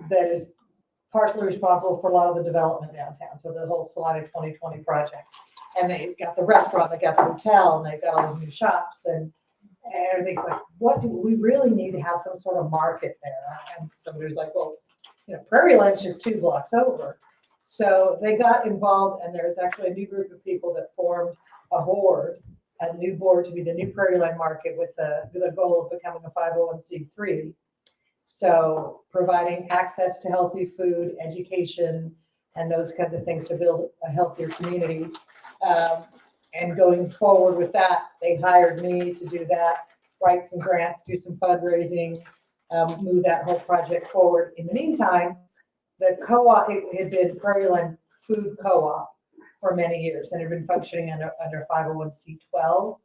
that is partially responsible for a lot of the development downtown. So the whole Salina 2020 project, and they've got the restaurant, they got the hotel, and they've got all the new shops, and everything's like, what do we really need to have some sort of market there? And somebody was like, well, Prairieland's just 2 blocks over. So they got involved, and there's actually a new group of people that formed a new board to be the new Prairieland Market with the goal of becoming a 501c3. So providing access to healthy food, education, and those kinds of things to build a healthier community. And going forward with that, they hired me to do that, write some grants, do some fundraising, move that whole project forward. In the meantime, the co-op, it had been Prairieland Food Co-op for many years, and it had been functioning under 501c12,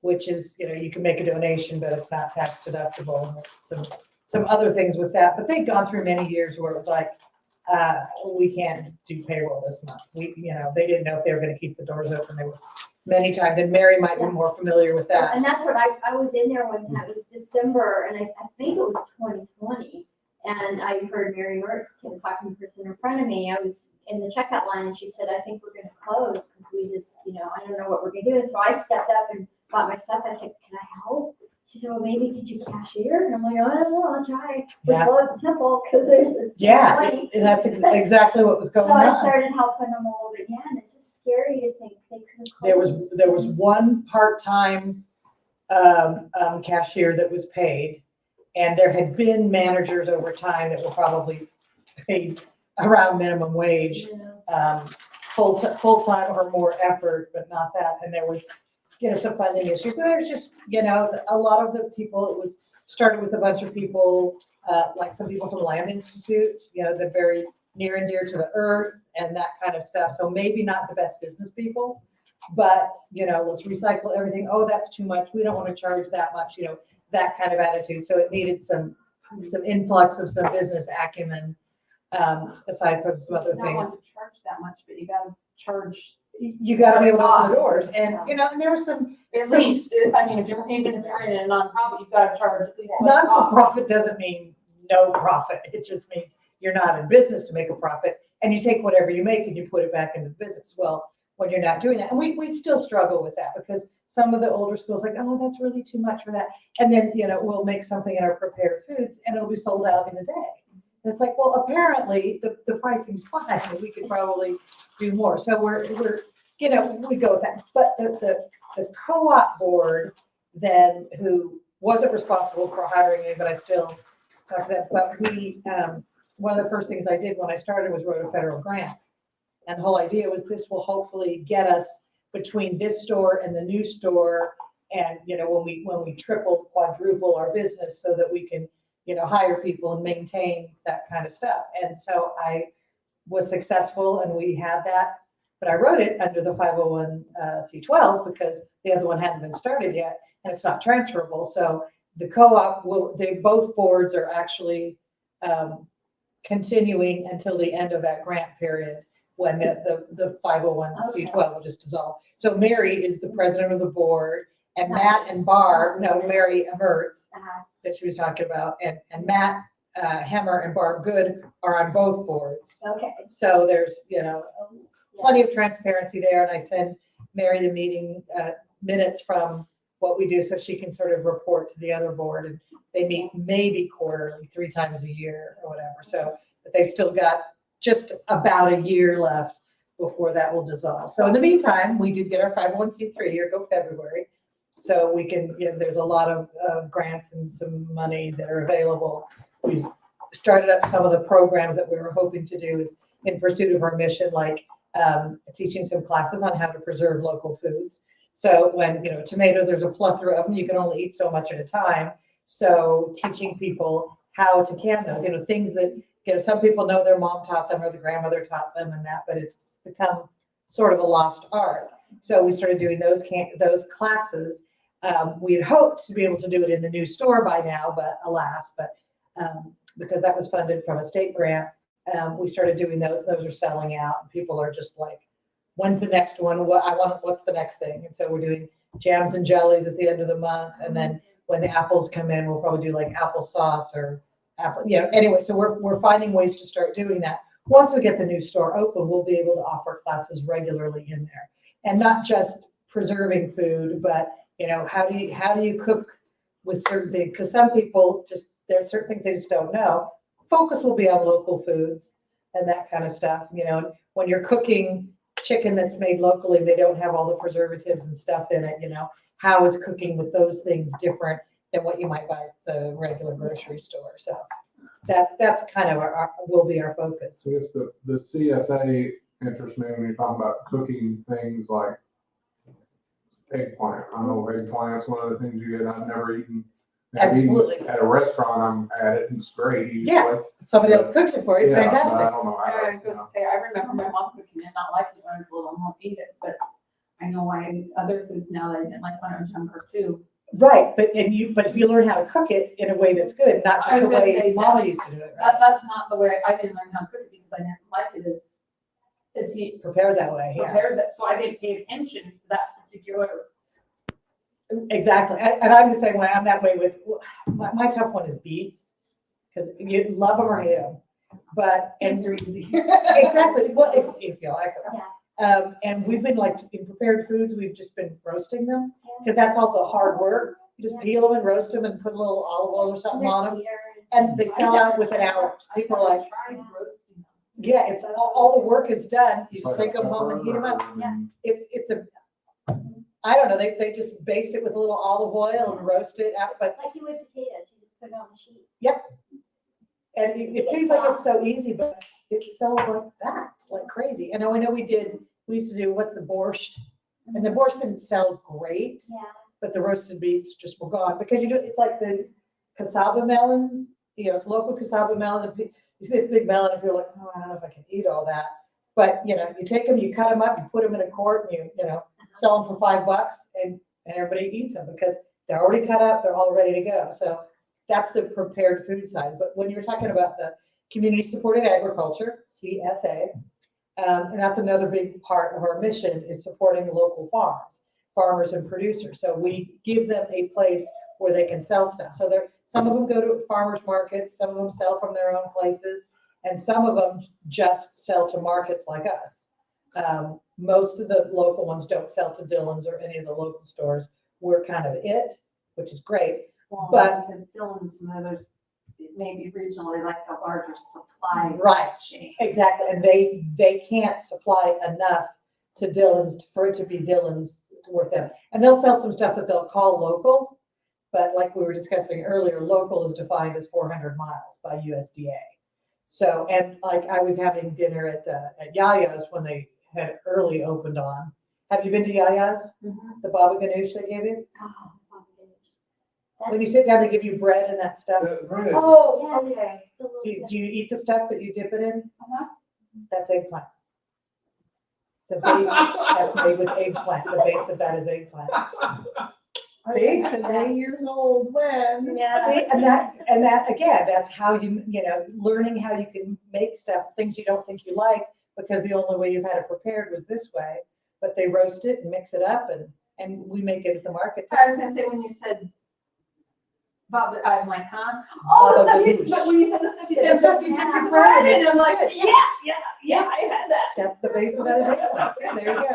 which is, you can make a donation, but it's not tax deductible. Some other things with that, but they'd gone through many years where it was like, we can't do payroll this month. They didn't know if they were going to keep the doors open. They were many times, and Mary might be more familiar with that. And that's what I was in there when it was December, and I think it was 2020. And I heard Mary Mertz, the talking person in front of me. I was in the checkout line, and she said, I think we're going to close because we just, I don't know what we're going to do. And so I stepped up and bought my stuff. I said, can I help? She said, well, maybe could you cashier? And I'm like, oh, I don't know, I'll try. We're slow at the temple because and that's exactly what was going on. So I started helping them a little bit. Yeah, and it's just scary to think they could have There was one part-time cashier that was paid, and there had been managers over time that were probably paid around minimum wage, full-time or more effort, but not that. And there was some funding issues. So there's just, a lot of the people, it was started with a bunch of people, like some people from the Land Institute, they're very near and dear to the earth and that kind of stuff. So maybe not the best business people, but, let's recycle everything. Oh, that's too much. We don't want to charge that much, that kind of attitude. So it needed some influx of some business acumen, aside from some other things. You don't want to charge that much, but you got to charge. You got to be able to open the doors, and and there was some. At least, if you're in a nonprofit, you've got to charge at least. Non-for-profit doesn't mean no profit. It just means you're not in business to make a profit, and you take whatever you make and you put it back into the business. Well, when you're not doing that, and we still struggle with that because some of the older schools like, oh, that's really too much for that, and then we'll make something in our prepared foods and it'll be sold out in a day. And it's like, well, apparently the pricing's fine, and we could probably do more. So we're we go with that. But the co-op board then, who wasn't responsible for hiring me, but I still talk to them. But we one of the first things I did when I started was wrote a federal grant, and the whole idea was this will hopefully get us between this store and the new store, and when we triple, quadruple our business, so that we can hire people and maintain that kind of stuff. And so I was successful, and we had that, but I wrote it under the 501c12 because the other one hadn't been started yet, and it's not transferable. So the co-op both boards are actually continuing until the end of that grant period, when the 501c12 will just dissolve. So Mary is the president of the board, and Matt and Barb, Mary Mertz, that she was talking about, and Matt Hemmer and Barb Good are on both boards. Okay. So there's, plenty of transparency there, and I send Mary the meeting minutes from what we do so she can sort of report to the other board, and they meet maybe quarterly, 3 times a year or whatever. So, but they've still got just about a year left before that will dissolve. So in the meantime, we did get our 501c3 here, go February. So we can, there's a lot of grants and some money that are available. We started up some of the programs that we were hoping to do is in pursuit of our mission, like teaching some classes on how to preserve local foods. So when, tomatoes, there's a plethora of them, you can only eat so much at a time. So teaching people how to can those, things that, some people know their mom taught them or the grandmother taught them and that, but it's become sort of a lost art. So we started doing those classes. We had hoped to be able to do it in the new store by now, but alas, because that was funded from a state grant, we started doing those. Those are selling out, and people are just like, when's the next one? What's the next thing? And so we're doing jams and jellies at the end of the month. And then when the apples come in, we'll probably do like applesauce or apple, anyway, so we're finding ways to start doing that. Once we get the new store open, we'll be able to offer classes regularly in there. And not just preserving food, but, how do you cook with certain things? Because some people there are certain things they just don't know. Focus will be on local foods and that kind of stuff. When you're cooking chicken that's made locally, they don't have all the preservatives and stuff in it. How is cooking with those things different than what you might buy at the regular grocery store? So that's kind of will be our focus. I guess the CSA interests me when you're talking about cooking things like eggplant. I know eggplant's one of the things you get. I've never eaten. Absolutely. At a restaurant, I'm at it, and it's great. Usually. Yeah, somebody else cooks it for you. It's Yeah, but I fantastic. don't know. I was going to say, I remember my mom cooking it, not liking it when I was little, and won't eat it, but I know I eat other foods now that I didn't like when I was younger too. Right, but if you learn how to cook it in a way that's good, not I just was the gonna way say Mama used to do it, right? That's not the way, I didn't learn how to cook it because I didn't like it as Prepare that way, yeah. prepared that, so I didn't pay attention to that particular. Exactly, and I'm the same way. I'm that way with my tough one is beets, because you love them or hate them, but Things are easy. exactly. Well, if you like them. Yeah. And we've been like in prepared foods, we've just been roasting them because that's all the hard work. You just peel them and roast them and put a little olive oil or something on them, and they sell out within hours. People are like, yeah, it's all the work is done. You just take them home and heat them up. Yeah. It's I don't know. They just baste it with a little olive oil and roast it out, but Like you would potatoes, you just put it on the sheet. and it seems like it's so easy, but it's so like that. It's like crazy. And I know we used to do what's the borscht, and the borscht didn't sell great, Yeah. but the roasted beets just were gone because it's like these cassava melons. It's local cassava melon. You see this big melon, and you're like, oh, I don't know if I can eat all that. But you take them, you cut them up, you put them in a quart, and you sell them for $5, and everybody eats them because they're already cut up, they're all ready to go. So that's the prepared food side. But when you're talking about the community supported agriculture, CSA, and that's another big part of our mission is supporting local farmers and producers. So we give them a place where they can sell stuff. So some of them go to farmers markets, some of them sell from their own places, and some of them just sell to markets like us. Most of the local ones don't sell to Dillon's or any of the local stores. We're kind of it, which is great. Well, But- because Dillon's and others, maybe regionally like the larger supply Right. chain. Exactly, and they can't supply enough to Dillon's for it to be Dillon's worth them. And they'll sell some stuff that they'll call local, but like we were discussing earlier, local is defined as 400 miles by USDA. So, and like I was having dinner at Yaya's when they had early opened on. Have you been to Yaya's? Mhm. The baba ganoush they gave you? Oh, my goodness. When you sit down, they give you bread and that stuff. Right. Oh, Yeah. okay. The little Do you eat the stuff that you dip it in? Uh-huh. That's eggplant. The base that's made with eggplant. The base of that is eggplant. See? Today years old when. Yeah. See, and that again, that's how learning how you can make stuff, things you don't think you like, because the only way you've had it prepared was this way. But they roast it and mix it up, and we make it at the market. I was gonna say, when you said Bob, I'm like, huh? Oh, the Baba stuff ganoush. but when you said the stuff you Yeah, did. the stuff you dip yeah, your bread in, it's I'm so like, good. yeah, I had that. That's the base of that is eggplant. See, there you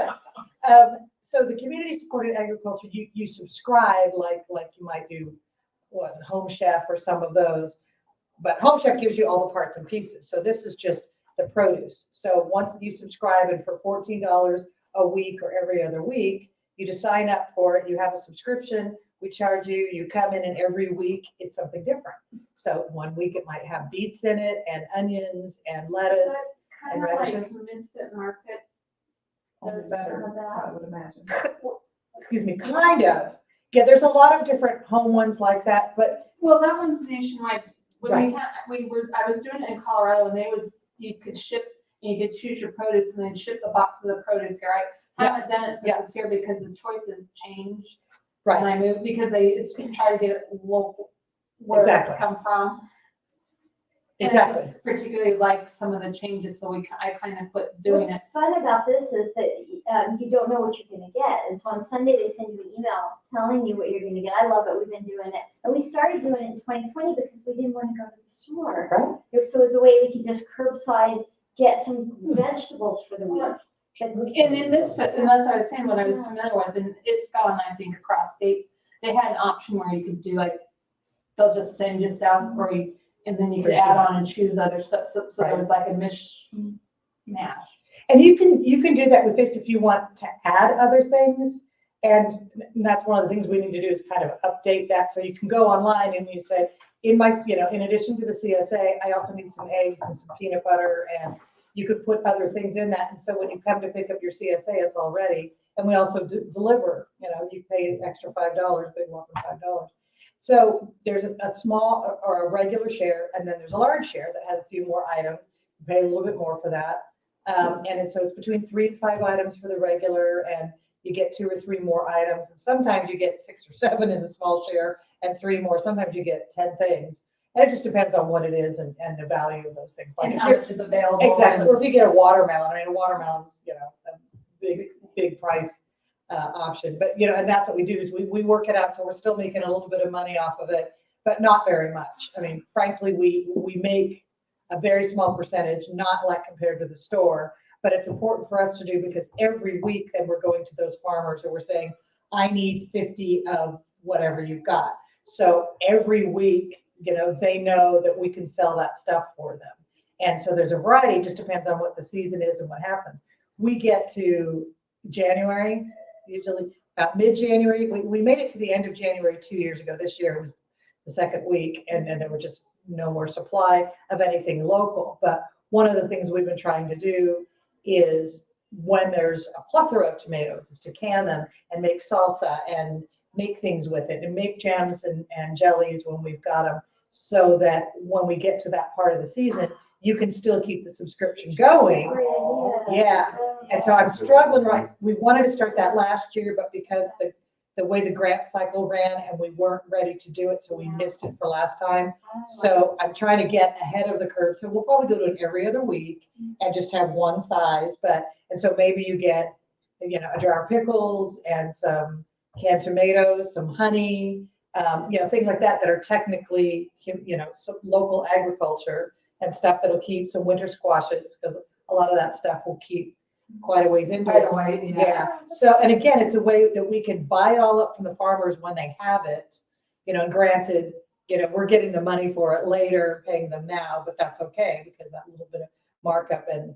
go. So the community supported agriculture, you subscribe like you might do Home Chef or some of those, but Home Chef gives you all the parts and pieces. So this is just the produce. So once you subscribe, and for $14 a week or every other week, you just sign up for it. You have a subscription. We charge you. You come in, and every week it's something different. So one week it might have beets in it, and onions, and lettuce. Kind of like radishes. Misfit Market. Does some of that. I would imagine. Excuse me, kind of. Yeah, there's a lot of different home ones like that, but Well, that one's nationwide. When I was doing it in Colorado, and you could ship, and you could choose your produce, and then ship the box of the produce here. I haven't done it since it's here because the choices changed. right. And I moved because it's try to get it local where Exactly. it come from. And Exactly. I particularly like some of the changes, so I kind of put doing What's it. fun about this is that you don't know what you're gonna get, and so on Sunday, they send you an email telling you what you're gonna get. I love it, we've been doing it, and we started doing it in 2020 because we didn't wanna go to the store. Right. So it was a way we could just curbside, get some vegetables for the week. But And in this, and that's what I was saying, what I was familiar with, and it's gone, I think, across states, they had an option where you could do like, they'll just send you stuff, or you, and then you could add on and choose other stuff, so there was like a mishmash. And you can do that with this if you want to add other things. And that's one of the things we need to do is kind of update that. So you can go online and you say, in addition to the CSA, I also need some eggs and some peanut butter, and you could put other things in that. And so when you come to pick up your CSA, it's all ready. And we also deliver, you pay an extra $5, big one for $5. So there's a small or a regular share, and then there's a large share that has a few more items. You pay a little bit more for that. So it's between 3 and 5 items for the regular, and you get 2 or 3 more items. And sometimes you get 6 or 7 in the small share and 3 more. Sometimes you get 10 things. And it just depends on what it is and the value of those things. And if how you're- much is available. Exactly. Or if you get a watermelon, a watermelon's, a big price option. But, and that's what we do is we work it out. So we're still making a little bit of money off of it, but not very much. I mean, frankly, we make a very small percentage, not like compared to the store, but it's important for us to do because every week then we're going to those farmers and we're saying, I need 50 of whatever you've got. So every week, they know that we can sell that stuff for them. And so there's a variety, it just depends on what the season is and what happens. We get to January, usually about mid-January. We made it to the end of January 2 years ago. This year it was the second week, and then there were just no more supply of anything local. But one of the things we've been trying to do is when there's a plethora of tomatoes is to can them and make salsa and make things with it and make jams and jellies when we've got them, so that when we get to that part of the season, you can still keep the subscription going. Yeah. And so I'm struggling, right? We wanted to start that last year, but because the way the grant cycle ran and we weren't ready to do it, so we missed it for last time. So I'm trying to get ahead of the curve. So we'll probably go to it every other week and just have one size. And so maybe you get, a jar of pickles and some canned tomatoes, some honey, things like that are technically, some local agriculture and stuff that'll keep some winter squashes, because a lot of that stuff will keep quite a ways into it. Yeah. So, and again, it's a way that we can buy it all up from the farmers when they have it, and granted, we're getting the money for it later, paying them now, but that's okay because that little bit of markup and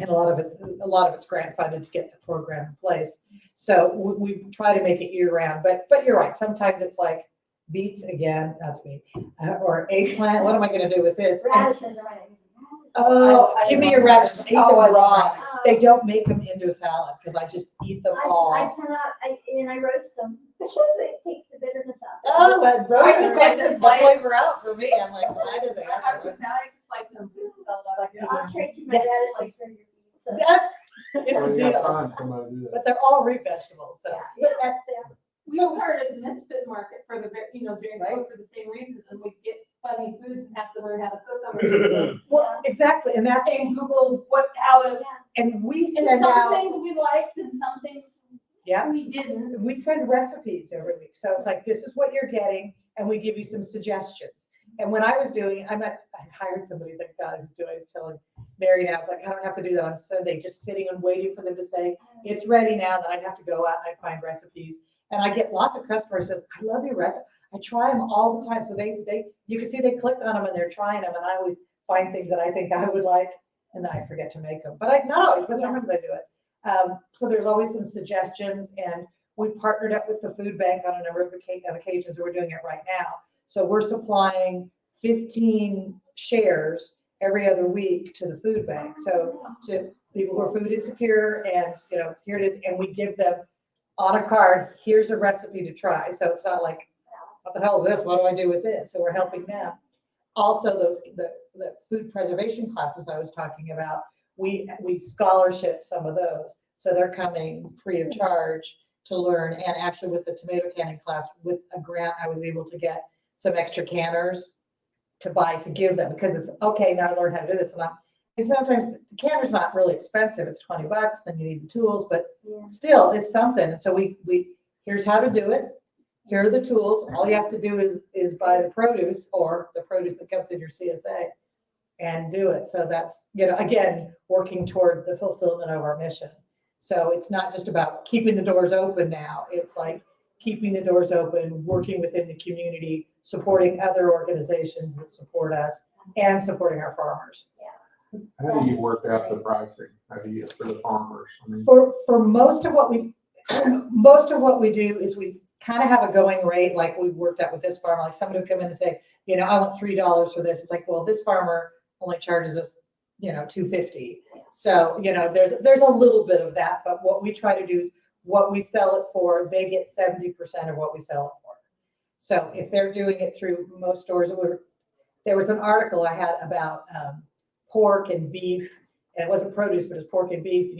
a lot of it's grant funded to get the program in place. So we try to make it year round, but you're right. Sometimes it's like beets again, that's me, or eggplant. What am I going to do with this? Radishes are right. Oh, give me your radishes. Eat them raw. Oh. They don't make them into a salad because I just eat them I all. cannot, and I roast them because it takes the bitterness out. Oh, that I roast just takes like the to like- flavor out for me. I'm like, why do they I have was that? now I just like some food salad. I like to I'll eat. trade you my Yes. radishes for your beets. So. It's Or a you gotta deal. find somebody to do that. But they're all root vegetables, so. Yeah, But that- We started Misfit Market for the, during Right. COVID for the same reasons, and we get funny foods and have to learn how to cook them. Well, exactly, and that's, And Google how to, and we and send some out, things we liked and some things yeah, we didn't. we send recipes every week. So it's like, this is what you're getting, and we give you some suggestions. And when I was doing, I hired somebody, thank God, who's doing, I was telling Mary now, it's like, I don't have to do that on Sunday, just sitting and waiting for them to say, it's ready now, then I'd have to go out and I'd find recipes. And I get lots of customers says, I love your recipe. I try them all the time. So you can see they click on them and they're trying them. And I always find things that I think I would like, and then I forget to make them. But not always, but sometimes I do it. So there's always some suggestions, and we partnered up with the food bank on a number of occasions, and we're doing it right now. So we're supplying 15 shares every other week to the food bank. So to people who are food insecure, and here it is, and we give them on a card, here's a recipe to try. So it's not like, what the hell is this? What do I do with this? So we're helping them. Also, the food preservation classes I was talking about, we scholarship some of those. So they're coming free of charge to learn. And actually with the tomato canning class, with a grant, I was able to get some extra canners to buy to give them, because it's, okay, now I learned how to do this, and sometimes the camera's not really expensive, it's $20, then you need the tools, but Yeah. still, it's something, and so we, here's how to do it, here are the tools, all you have to do is buy the produce, or the produce that comes in your CSA, and do it. So that's, again, working toward the fulfillment of our mission. So it's not just about keeping the doors open now, it's like keeping the doors open, working within the community, supporting other organizations that support us, and supporting our farmers. How do you work out the pricing? How do you, for the farmers? I mean, For most of what we do is we kind of have a going rate, like we worked out with this farmer, like somebody would come in and say, I want $3 for this. It's like, well, this farmer only charges us, $2.50. So, there's a little bit of that, but what we try to do is what we sell it for, they get 70% of what we sell it for. So if they're doing it through most stores, there was an article I had about pork and beef, and it wasn't produce, but it's pork and beef,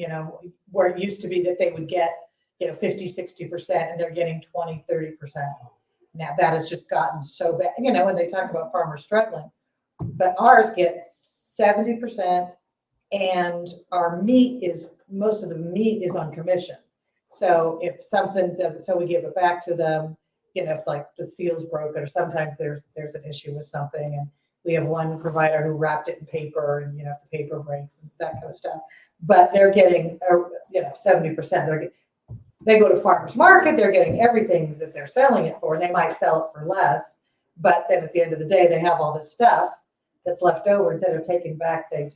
where it used to be that they would get, 50, 60%, and they're getting 20, 30%. Now that has just gotten so bad, when they talk about farmers struggling, but ours gets 70%, and our most of the meat is on commission. So if something doesn't, so we give it back to them, if like the seal's broken, or sometimes there's an issue with something, and we have one provider who wrapped it in paper, and if the paper breaks and that kind of stuff. But they're getting 70%. They go to farmers market, they're getting everything that they're selling it for, and they might sell it for less, but then at the end of the day, they have all this stuff that's left over. Instead of taking back, they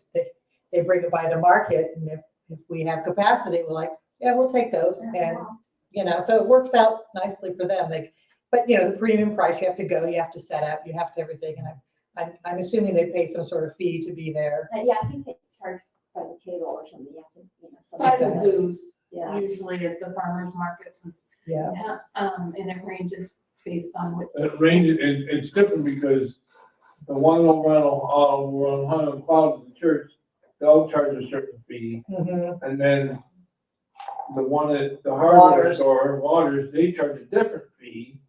bring it by the market, and if we have capacity, we're like, yeah, we'll take those, and so it works out nicely for them. But the premium price, you have to go, you have to set up, you have to everything, and I'm assuming they pay some sort of fee to be there. Yeah, I think they charge by the table or something. You have to, By the Exactly. booth, Yeah. usually at the farmers markets, Yeah. and it ranges based on what. It ranges, it's different because the one over on Highland Cloud at the church, they'll charge a certain fee. Mm-hmm. And then the one at the hardware Waters. store, Waters, they charge a different fee.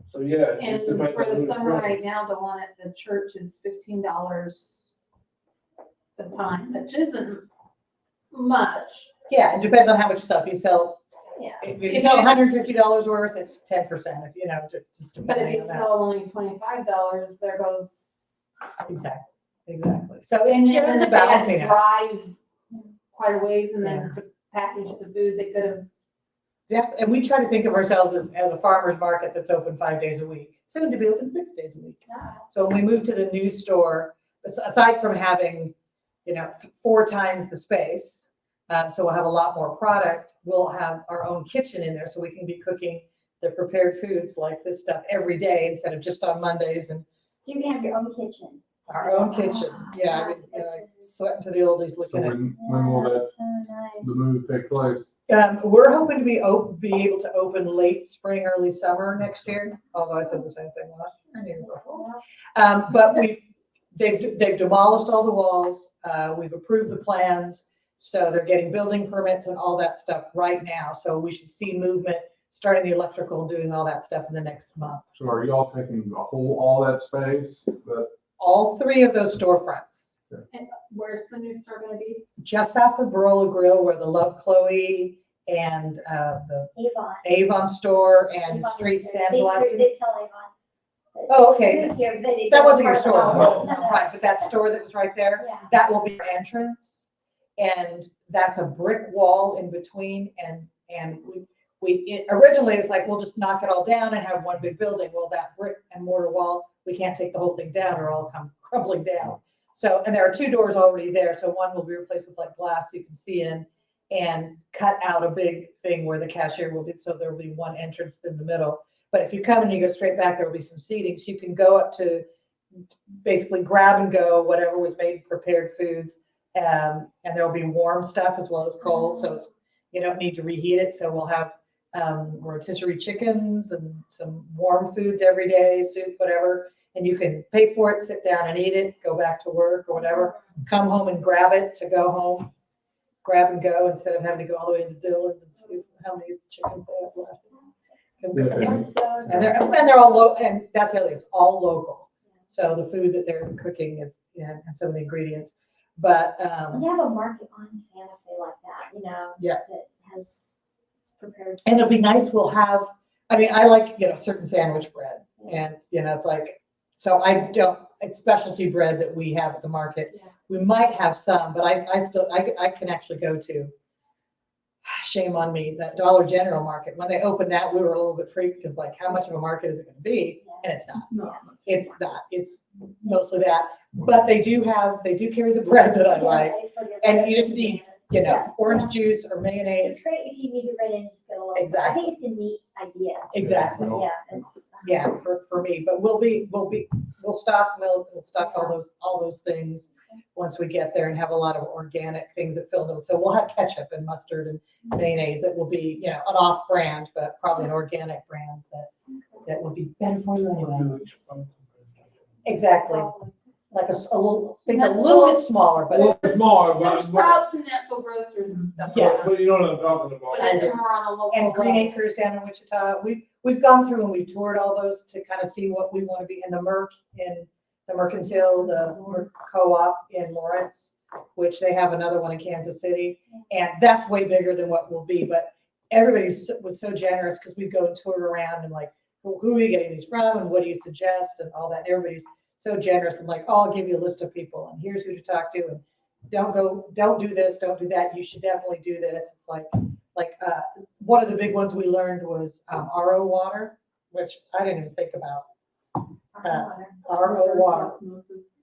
So yeah. it And just depends for on who the it's summer from. right now, the one at the church is $15 a time, which isn't much. Yeah, it depends on how much stuff you sell. Yeah. If you sell $150 worth, it's 10%, just But if depending you on that. sell only $25, there goes. Exactly. So And it's, then it's if a they had balancing to act. drive quite a ways and then to package the food, they could have. Yeah, and we try to think of ourselves as a farmer's market that's open 5 days a week, soon to be open 6 days a week. So when we move to the new store, aside from having, 4 times the space, so we'll have a lot more product, we'll have our own kitchen in there, so we can be cooking the prepared foods like this stuff every day instead of just on Mondays, and So you can have your own kitchen. our own kitchen. Yeah, I mean, sweating to the oldies so looking at. when will that, So nice. the move take place? We're hoping to be able to open late spring, early summer next year, although I said the same thing last year and the year before. But they've demolished all the walls. We've approved the plans. So they're getting building permits and all that stuff right now. So we should see movement, starting the electrical and doing all that stuff in the next month. So are y'all taking all that space? That, All 3 of those storefronts, And where's the new store gonna be? just off the Barola Grill where the Love Chloe and the Avon. Avon store and Avon Street was there. Sandblasting. They sell Avon. Oh, okay. Moved here, but it- That wasn't your part of the store, mall. no, right, but that store that was right there, Yeah. that will be our entrance. And that's a brick wall in between, and originally it's like, we'll just knock it all down and have one big building. Well, that brick and mortar wall, we can't take the whole thing down or it'll come crumbling down. So, and there are 2 doors already there, so one will be replaced with like glass you can see in, and cut out a big thing where the cashier will be, so there will be one entrance in the middle. But if you come and you go straight back, there will be some seating, so you can go up to basically grab and go whatever was made, prepared foods. And there'll be warm stuff as well as cold, so it's, you don't need to reheat it. So we'll have rotisserie chickens and some warm foods every day, soup, whatever. And you can pay for it, sit down and eat it, go back to work or whatever, come home and grab it to go home, grab and go, instead of having to go all the way into Dillon's and see how many chickens they have left. That's so And they're all low, and that's the other thing, it's all local. So the food that they're cooking is, and some of the ingredients, but, And they have a market on Santa Fe like that, Yeah. that has prepared. and it'll be nice, we'll have, I mean, I like, certain sandwich bread, and, it's like, so it's specialty bread that we have at the market. Yeah. We might have some, but I can actually go to, shame on me, that Dollar General market. When they opened that, we were a little bit freaked because like, how much of a market is it gonna be? And it's not. It's not. It's mostly that. But they do carry the bread that I like. And you just need, orange juice or mayonnaise. It's great if you need to write in and just get a little. Exactly. I think it's a neat idea. Exactly. Yeah, it's. Yeah, for me, but we'll stock milk, we'll stock all those things once we get there and have a lot of organic things that fill them. So we'll have ketchup and mustard and mayonnaise that will be, an off brand, but probably an organic brand that would be better for you anyway. Exactly. Like a little bit smaller, A little but smaller, There's but, Sprouts and natural grocers and stuff. Yes. but you know what I'm talking But about. I think we're on a local. and Green level. Acres down in Wichita, we've gone through and we've toured all those to kind of see what we want to be in the Mercantile, the Merc Co-op in Lawrence, which they have another one in Kansas City. And that's way bigger than what will be, but everybody was so generous because we go and tour around and like, who are you getting these from and what do you suggest and all that. And everybody's so generous and like, oh, I'll give you a list of people and here's who to talk to and don't do this, don't do that. You should definitely do this. It's like one of the big ones we learned was RO water, which I didn't even think about. RO water,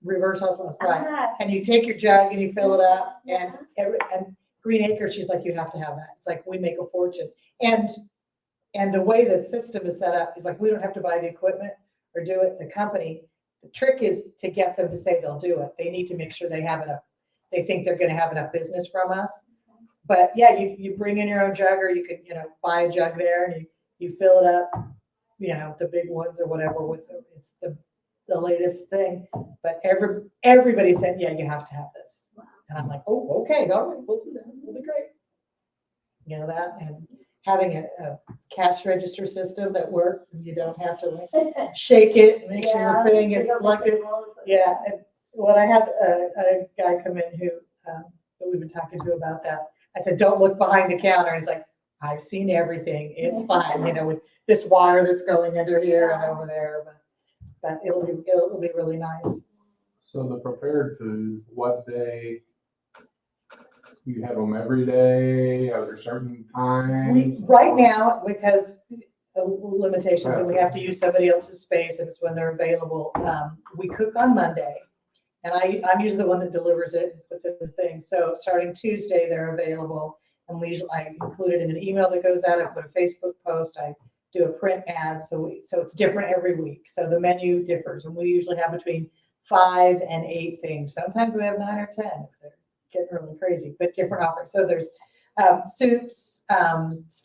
reverse osmosis, right? Ah, And you take your jug and you fill it up and Green Acres, she's like, you have to have that. It's like, we make a fortune. And the way the system is set up is like, we don't have to buy the equipment or do it. The company, the trick is to get them to say they'll do it. They need to make sure they think they're going to have enough business from us. But yeah, you bring in your own jug or you could, buy a jug there and you fill it up, the big ones or whatever it's the latest thing. But everybody said, yeah, you have to have this. And I'm like, oh, okay, all right, we'll do that. It'll be great. That and having a cash register system that works and you don't have to like shake it and make sure the thing is plugged in. Yeah, and when I had a guy come in who that we've been talking to about that, I said, don't look behind the counter. And he's like, I've seen everything. It's fine, with this wire that's going under here and over there. But it'll be really nice. So the prepared food, what day? You have them every day? Are there certain times? Right now, because of limitations and we have to use somebody else's space and it's when they're available, we cook on Monday. And I'm usually the one that delivers it and puts it in the thing. So starting Tuesday, they're available. And I include it in an email that goes out. I put a Facebook post. I do a print ad. So it's different every week. So the menu differs. And we usually have between 5 and 8 things. Sometimes we have 9 or 10 if they're getting really crazy, but different offerings. So there's soups,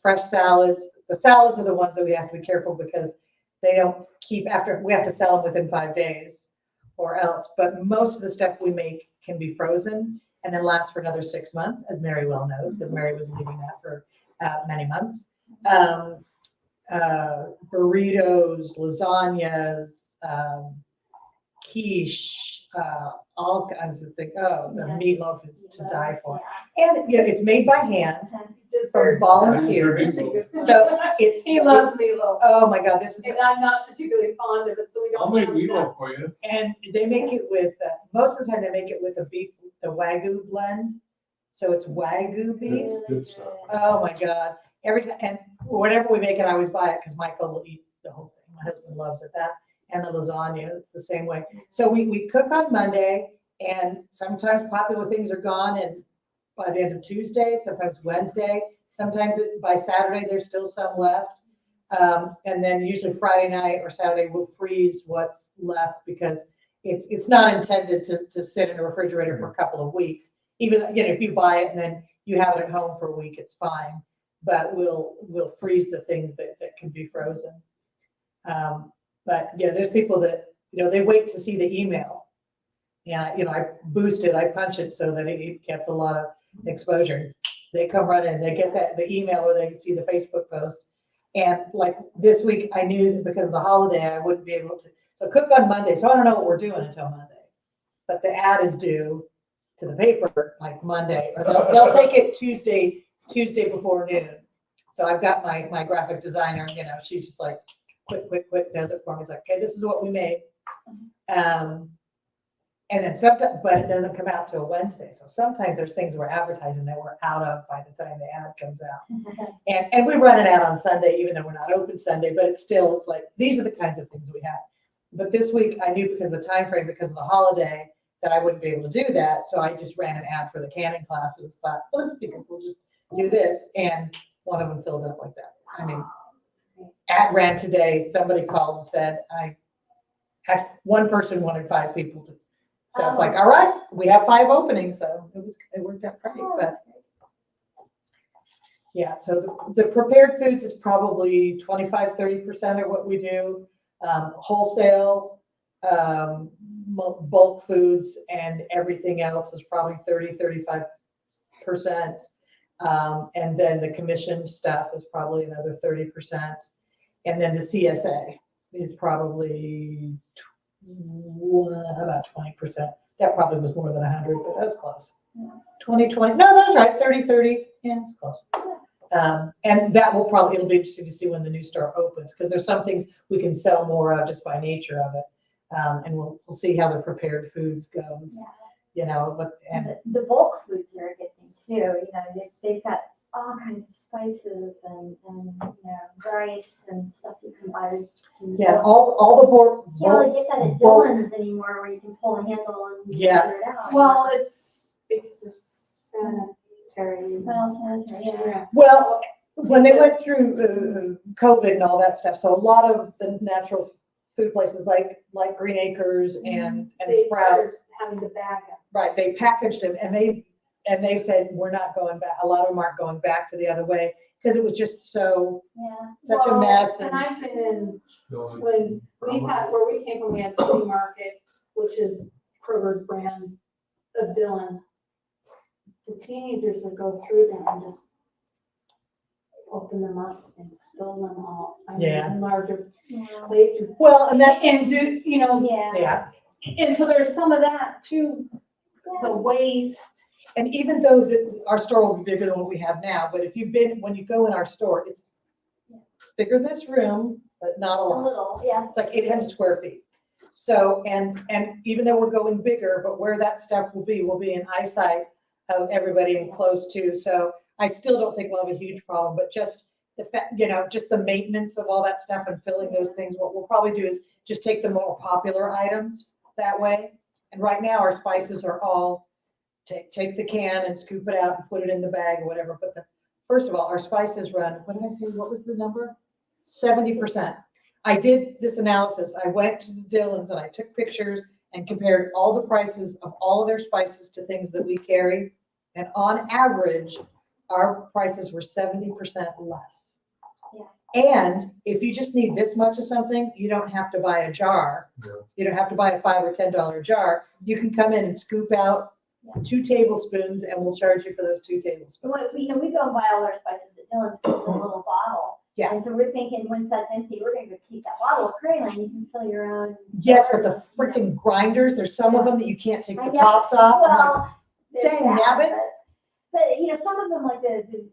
fresh salads. The salads are the ones that we have to be careful because they don't keep we have to sell them within 5 days or else. But most of the stuff we make can be frozen and then last for another 6 months, as Mary well knows, because Mary was leading that for many months. Burritos, lasagnas, quiche, all kinds of things. Oh, the meatloaf is to die for. And it's made by hand from volunteers. So He loves meatloaf. Oh my God, this is. And I'm not particularly fond of it, so we don't. I'll make have that. meatloaf for you. And they make it with, most of the time they make it with the Wagyu blend. So it's Wagyu beef. Good stuff. Oh my God. Every time, and whenever we make it, I always buy it because Michael will eat the whole thing. My husband loves it. That and the lasagna, it's the same way. So we cook on Monday and sometimes popular things are gone and by the end of Tuesday, sometimes Wednesday, sometimes by Saturday, there's still some left. And then usually Friday night or Saturday, we'll freeze what's left because it's not intended to sit in a refrigerator for a couple of weeks. Even, if you buy it and then you have it at home for a week, it's fine. But we'll freeze the things that can be frozen. But there's people that, they wait to see the email. And, I boost it, I punch it so that it gets a lot of exposure. They come running, they get the email or they can see the Facebook post. And like this week, I knew that because of the holiday, I wouldn't be able to. So cook on Monday, so I don't know what we're doing until Monday. But the ad is due to the paper like Monday, or they'll take it Tuesday before noon. So I've got my graphic designer, you know, she's just like, quick, does it for me. It's like, okay, this is what we made. And then sometimes, but it doesn't come out till Wednesday. So sometimes there's things we're advertising that we're out of by the time the ad comes out. And we run an ad on Sunday, even though we're not open Sunday, but it's like, these are the kinds of things we have. But this week I knew because of the time frame, because of the holiday, that I wouldn't be able to do that. So I just ran an ad for the canning classes, thought, well, this would be good. We'll just do this. And one of them filled up like that. I mean, ad ran today. Somebody called and said, one person wanted 5 people to. So it's like, all right, we have 5 openings. So it worked out great. But yeah, so the prepared foods is probably 25-30% of what we do. Wholesale, bulk foods and everything else is probably 30-35%. And then the commission stuff is probably another 30%. And then the CSA is probably about 20%. That probably was more than 100, but that's close. 20. No, that's right. 30. Yeah, it's close. And that will probably, it'll be interesting to see when the new store opens, because there's some things we can sell more of just by nature of it. And we'll see how the prepared foods goes, you know, and the bulk foods are a good thing too. You know, they've got all kinds of spices and you know, rice and stuff you can buy. yeah, all the bulk. You can't really get that at Dillon's anymore, where you can pull a handle and figure it out. Well, it's sanitary. Well, yeah. Well, when they went through COVID and all that stuff, so a lot of the natural food places like Green Acres and They Sprouts, started having to bag them. right, they packaged them and they've said, we're not going back. A lot of them aren't going back to the other way because it was just such a mess. And I've been in, Going- when where we came from, we had City Market, which is Kroger's brand of Dillon. The teenagers would go through them and just open them up and spill them all. I mean, Yeah. in larger Yeah. places. Well, and that's, And do, you know, yeah. and so there's some of that too, the waste. And even though our store will be bigger than what we have now, but when you go in our store, it's bigger this room, but not a A lot. little, yeah. It's like 800 square feet. So, and even though we're going bigger, but where that stuff will be in eyesight of everybody and close to. So I still don't think we'll have a huge problem, but just the fact, you know, just the maintenance of all that stuff and filling those things, what we'll probably do is just take the more popular items that way. And right now our spices are all take the can and scoop it out and put it in the bag or whatever. But first of all, our spices run, what did I say? What was the number? 70%. I did this analysis. I went to the Dillon's and I took pictures and compared all the prices of all of their spices to things that we carry. And on average, our prices were 70% less. Yeah. And if you just need this much of something, you don't have to buy a jar. Yeah. You don't have to buy a $5 or $10 jar. You can come in and scoop out 2 tablespoons and we'll charge you for those 2 tablespoons. You know, we go and buy all our spices at Dillon's because it's a little bottle. Yeah. And so we're thinking, once that's empty, we're gonna go keep that bottle of Prairieland. You can fill your own. Yes, but the freaking grinders, there's some of them that you can't take I the know. tops off. I'm like, Well, there's dang, that, nabbit. but you know, some of them like the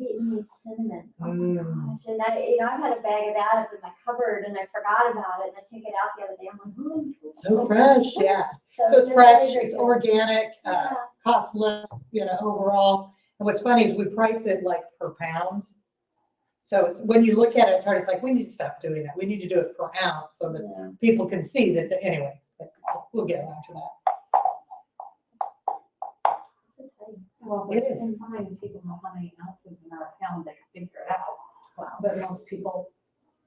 Vietnamese cinnamon. Oh my gosh. And I've had a bag of that up in my cupboard and I forgot about it and I took it out the other day. I'm like, oh, this is So fresh, yeah. So it's they're fresh, very it's good. organic, Yeah. costs less, you know, overall. And what's funny is we price it like per pound. So it's, when you look at it, it's hard. It's like, we need to stop doing that. We need to do it per ounce so that Yeah. people can see that, anyway, but we'll get around to that. Well, It but is. in time, people know how many ounces in our pound, they can figure it out. But most people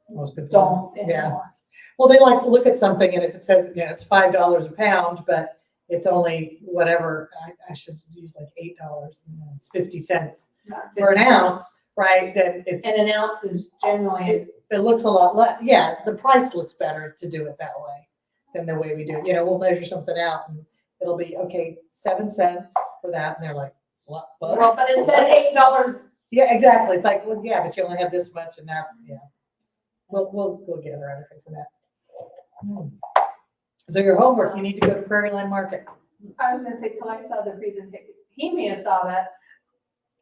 Most people don't Yeah. anymore. Well, they like to look at something and if it says, you know, it's $5 a pound, but it's only whatever, I should use like $8, you know, it's 50 cents for an ounce, right? Then it's, And an ounce is generally, it looks a lot less. Yeah, the price looks better to do it that way than the way we do it. You know, we'll measure something out and it'll be, okay, 7 cents for that. And they're like, what? well, but it said $8. Yeah, exactly. It's like, well, yeah, but you only have this much and that's, yeah. We'll get around to fixing that. So your homework, you need to go to Prairieland Market. I was gonna say, till I saw the presentation, he may have saw that,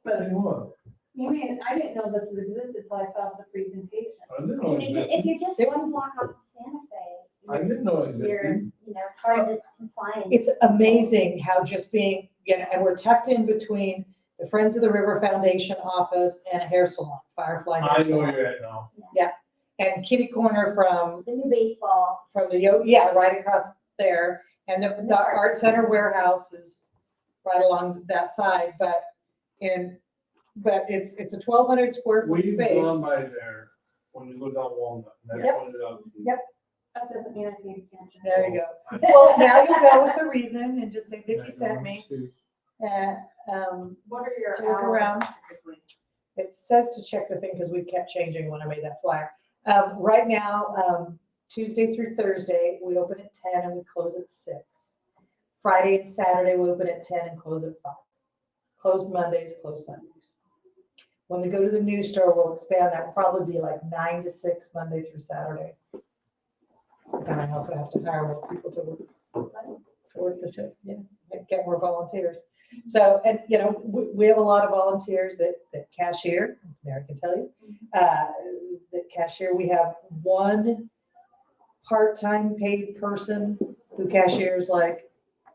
but Say what? I didn't know this existed till I saw the presentation. I didn't know it If existed. you're just one block off of Santa Fe. I didn't know it You're, existed. it's hard to find. It's amazing how just being, and we're tucked in between the Friends of the River Foundation office and a hair salon, Firefly I Hair know Salon. you're at now. And kitty corner from The new baseball. right across there. And the art center warehouse is right along that side, but it's a 1,200 square foot We've gone space. by there when you go down Walnut. and that's Yep. what it is. Yep. That doesn't mean I paid attention. There you go. Well, now you'll go with a reason and just say Vickee sent me. And, What are your To look hours around. typically? it says to check the thing because we kept changing when I made that flyer. Right now, Tuesday through Thursday, we open at 10 and we close at 6. Friday and Saturday, we open at 10 and close at 5. Closed Mondays, closed Sundays. When we go to the new store, we'll expand that. Will probably be like 9 to 6 Monday through Saturday. And I also have to hire more people to work the shift, get more volunteers. So, and we have a lot of volunteers that cashier, Mary can tell you, that cashier. We have one part-time paid person who cashiers like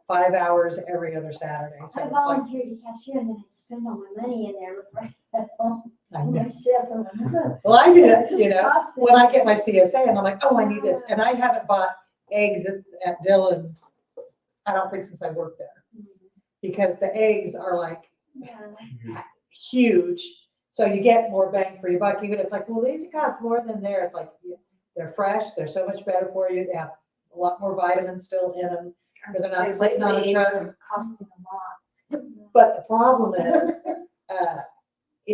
5 hours every other Saturday. So I it's like, volunteered to cashier and then I'd spend all my money in there right at home. I know. My shift. I'm like, Well, I do that, this is costing. when I get my CSA and I'm like, oh, I need this. And I haven't bought eggs at Dillon's, I don't think since I worked there. Because the eggs are like Yeah. huge. So you get more bang for your buck. Even it's like, well, these cost more than there. It's like, they're fresh. They're so much better for you. They have a lot more vitamins still in them because they're not sitting on a truck. Costing a lot. But the problem is,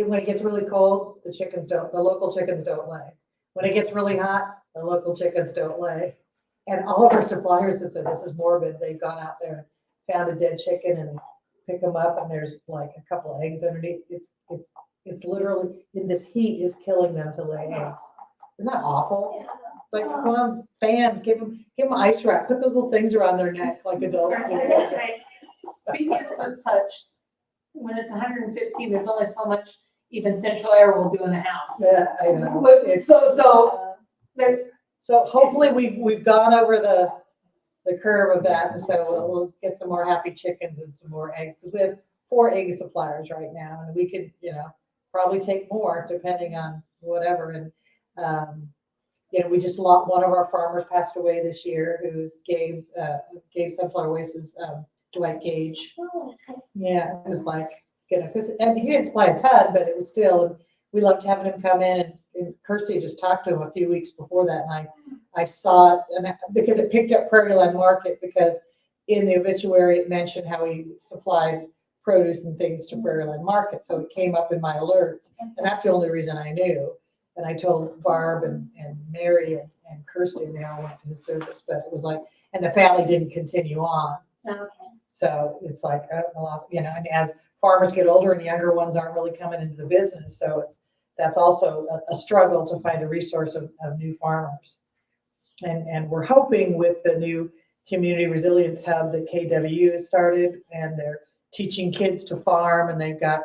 when it gets really cold, the local chickens don't lay. When it gets really hot, the local chickens don't lay. And all of our suppliers have said, this is morbid. They've gone out there and found a dead chicken and pick them up and there's like a couple of eggs underneath. It's literally, in this heat is killing them to lay eggs. Isn't that awful? Yeah. It's like, come on, fans, give them ice wrap, put those little things around their neck like adults do. Speaking of such, when it's 115, there's only so much even central air will do in the house. Yeah, I know. But It's- So So hopefully we've gone over the curve of that, and so we'll get some more happy chickens and some more eggs, because we have 4 egg suppliers right now, and we could, probably take more depending on whatever. And, we just lost one of our farmers passed away this year who gave Sunflower Oasis, Dwight Gage. Oh, Yeah, it was like, and he didn't supply a ton, but it was still, and we loved having him come in, and Kirsty just talked to him a few weeks before that, and I saw it, and because it picked up Prairieland Market, because in the obituary, it mentioned how he supplied produce and things to Prairieland Market, so it came up in my alerts, and that's the only reason I knew. And I told Barb and Mary and Kirsty, and they all went to his service, but it was like, and the family didn't continue on. okay. So it's like, and as farmers get older and younger ones aren't really coming into the business, so that's also a struggle to find a resource of new farmers. And we're hoping with the new Community Resilience Hub that KW has started, and they're teaching kids to farm, and they've got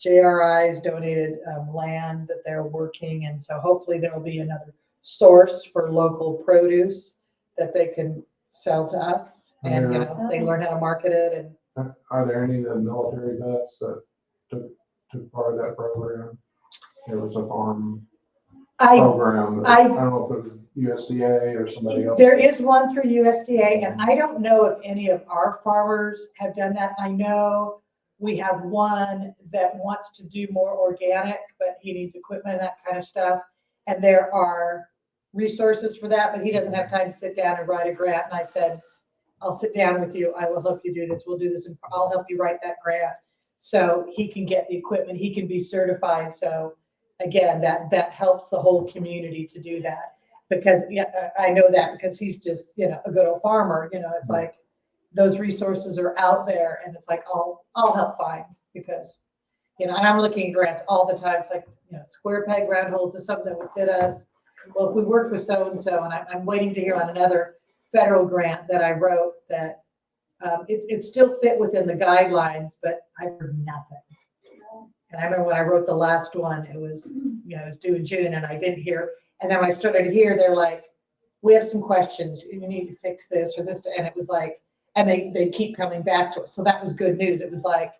JRI's donated land that they're working, and so hopefully there will be another source for local produce that they can sell to us, and they learn how to market it. And Are there any of the military vets that took part of that program? There was a farm program. I don't know if it was USDA or somebody else. There is one through USDA, and I don't know if any of our farmers have done that. I know we have one that wants to do more organic, but he needs equipment and that kind of stuff. And there are resources for that, but he doesn't have time to sit down and write a grant. And I said, I'll sit down with you. I will help you do this. We'll do this, and I'll help you write that grant so he can get the equipment. He can be certified. So again, that helps the whole community to do that, because I know that because he's just, a good old farmer, it's like those resources are out there, and it's like, I'll help find, because, and I'm looking at grants all the time. It's like, square peg round holes is something that would fit us. Well, if we worked with so-and-so, and I'm waiting to hear on another federal grant that I wrote that, it still fit within the guidelines, but I heard nothing. And I remember when I wrote the last one, it was, it was due in June and I didn't hear. And then when I started to hear, they're like, we have some questions, you need to fix this or this, and it was like, and they keep coming back to us. So that was good news. It was like,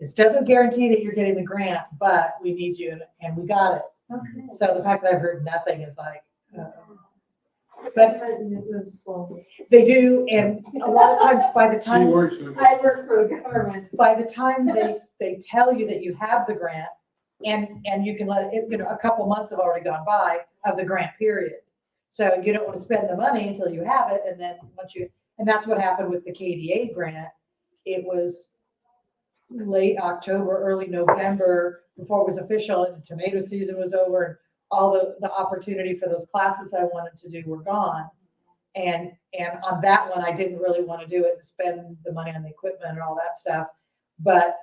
this doesn't guarantee that you're getting the grant, but we need you, and we got it. Okay. So the fact that I've heard nothing is like, but they do, and a lot of times by the She time, works with I work for the government, by the time they tell you that you have the grant, and you can let it, a couple months have already gone by of the grant period. So you don't want to spend the money until you have it, and then and that's what happened with the KDA grant. It was late October, early November, before it was official, and the tomato season was over, and all the opportunity for those classes I wanted to do were gone. And on that one, I didn't really want to do it and spend the money on the equipment and all that stuff. But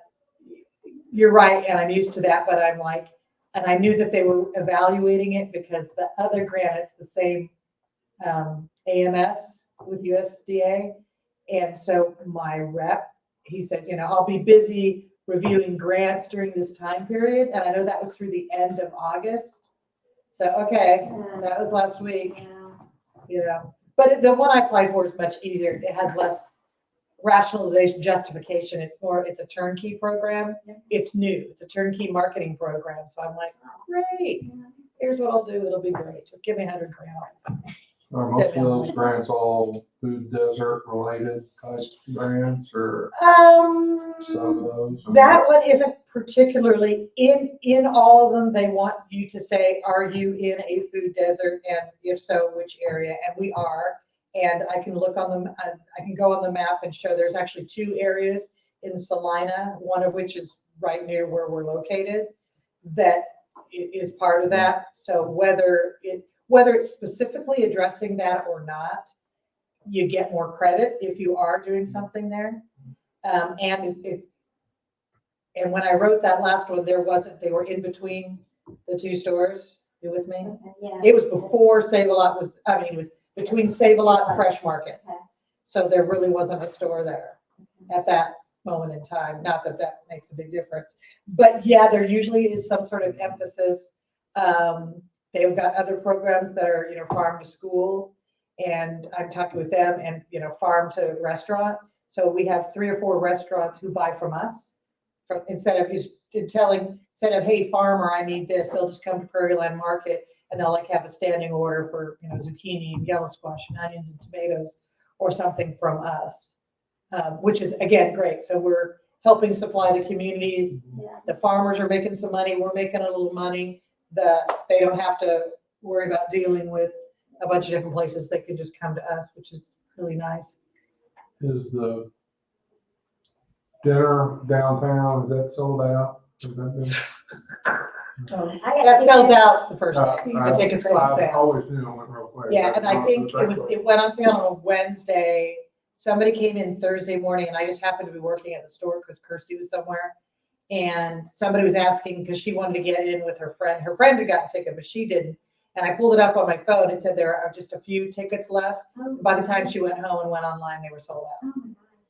you're right, and I'm used to that, but I'm like, and I knew that they were evaluating it because the other grant, it's the same AMS with USDA. And so my rep, he said, I'll be busy reviewing grants during this time period. And I know that was through the end of August. So, okay, that was last week, But the one I applied for is much easier. It has less rationalization, justification. It's a turnkey program. It's new. It's a turnkey marketing program. So I'm like, great. Here's what I'll do. It'll be great. Just give me 100 grand. Are most of those grants all food desert related type grants or some of those? That one isn't particularly in all of them. They want you to say, are you in a food desert? And if so, which area? And we are. And I can look on them. I can go on the map and show there's actually 2 areas in Salina, one of which is right near where we're located, that is part of that. So whether it's specifically addressing that or not, you get more credit if you are doing something there. And when I wrote that last one, they were in between the 2 stores. You with me? Okay, yeah. It was before Save-A-Lot it was between Save-A-Lot and Fresh Market. Okay. So there really wasn't a store there at that moment in time. Not that that makes a big difference. But yeah, there usually is some sort of emphasis. They've got other programs that are, farm to schools, and I'm talking with them, and, farm to restaurant. So we have 3 or 4 restaurants who buy from us. Instead of hey, farmer, I need this, they'll just come to Prairieland Market and they'll have a standing order for, zucchini and yellow squash and onions and tomatoes or something from us, which is, again, great. So we're helping supply the community. Yeah. The farmers are making some money. We're making a little money that they don't have to worry about dealing with a bunch of different places. They can just come to us, which is really nice. Is the dinner downtown, is that sold out? Has that been? That sells out the first day. The tickets go on I sale. always knew it went real quick. Yeah, and I think it went on sale on a Wednesday. Somebody came in Thursday morning, and I just happened to be working at the store because Kirsty was somewhere. And somebody was asking because she wanted to get in with her friend. Her friend had gotten a ticket, but she didn't. And I pulled it up on my phone and said there are just a few tickets left. By the time she went home and went online, they were sold out.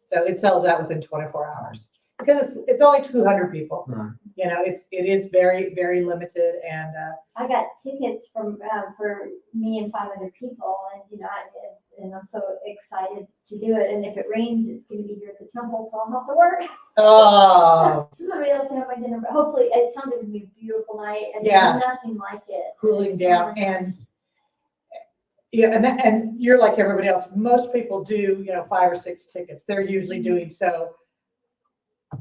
So it sells out within 24 hours because it's only 200 people. Right. It is very, very limited. And I got tickets for me and 5 other people, and I'm so excited to do it. And if it rains, it's going to be here at the temple, so I'll have to work. oh, Somebody else can have my dinner, but hopefully it sounds like it's going to be a beautiful night, and Yeah. there's nothing like it. cooling down. And and you're like everybody else. Most people do 5 or 6 tickets. They're usually doing so.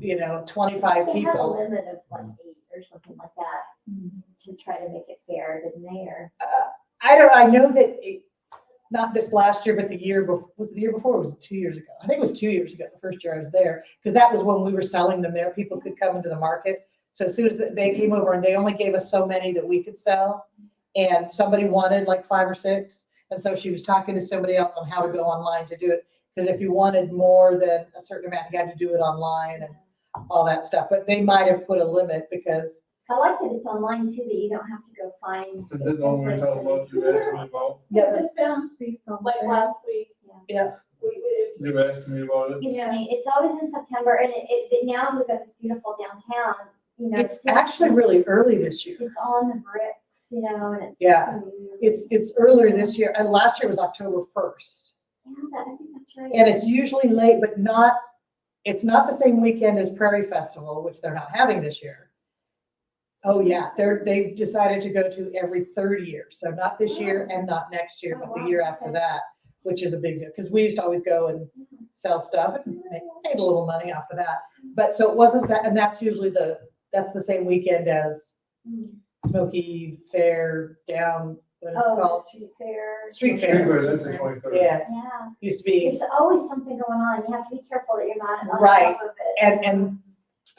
25 They had a people. limit of like 8 or something like that to try to make it fair, didn't they? Or I know that not this last year, but the year before. Was it the year before? Or was it 2 years ago? I think it was 2 years ago. The first year I was there, because that was when we were selling them there. People could come into the market. So as soon as they came over, and they only gave us so many that we could sell, and somebody wanted like 5 or 6, and so she was talking to somebody else on how to go online to do it. Because if you wanted more than a certain amount, you had to do it online and all that stuff. But they might have put a limit because. I like that it's online too, that you don't have to go find. Is it the only time most you ask me about? Yeah, Just found these like last week. Yeah. You've asked me about it. It's always in September, and now we've got this beautiful downtown, you know. It's actually really early this year. It's on the bricks, you know, and it's. Yeah. gonna be- It's earlier this year, and last year was October 1st. Yeah, I think that's right. And it's usually late, but it's not the same weekend as Prairie Festival, which they're not having this year. Oh, yeah, they've decided to go to every third year, so not this year and not next year, but the year after that, which is a big deal, because we used to always go and sell stuff and made a little money off of that. But so it wasn't that, and that's usually that's the same weekend as Smoky Fair down, what is it Oh, called? the street fair. Street fair. That's the 23rd. Yeah, Yeah, used to be. there's always something going on. You have to be careful that you're not on Right. top of it. And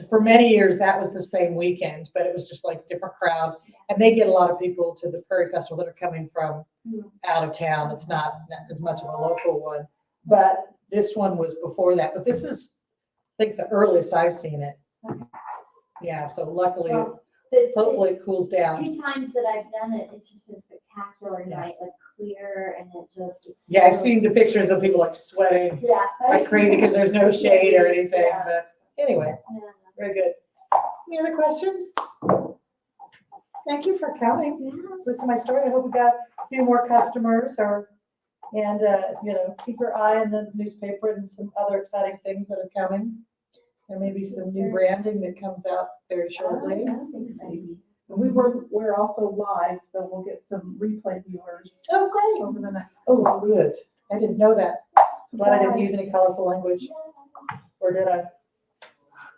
for many years, that was the same weekend, but it was just like different crowd. And they get a lot of people to the Prairie Festival that are coming from out of town. It's not as much of a local one. But this one was before that. But this is, I think, the earliest I've seen it. Yeah, so luckily, Well, hopefully it cools the down. 2 times that I've done it, it's just been spectacular Yeah. night, like clear, and it's. Yeah, I've seen the pictures of people like sweating Yeah. like crazy because there's no shade or anything. Yeah. But anyway, Yeah. very good. Any other questions? Thank you for coming. Yeah. Listen to my story. I hope we got a few more customers and keep your eye on the newspaper and some other exciting things that are coming. And maybe some new branding that comes out very shortly. Maybe. And we're also live, so we'll get some replay viewers Oh, great. over the next. Oh, good. I didn't know that. Glad I didn't use any colorful language. Or did I?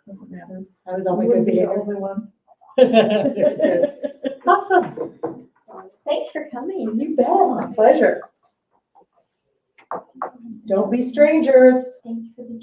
Doesn't matter. I was on my You good wouldn't be the behavior. only one. Awesome. Thanks for coming. You bet. My pleasure. Don't be strangers. Thanks for the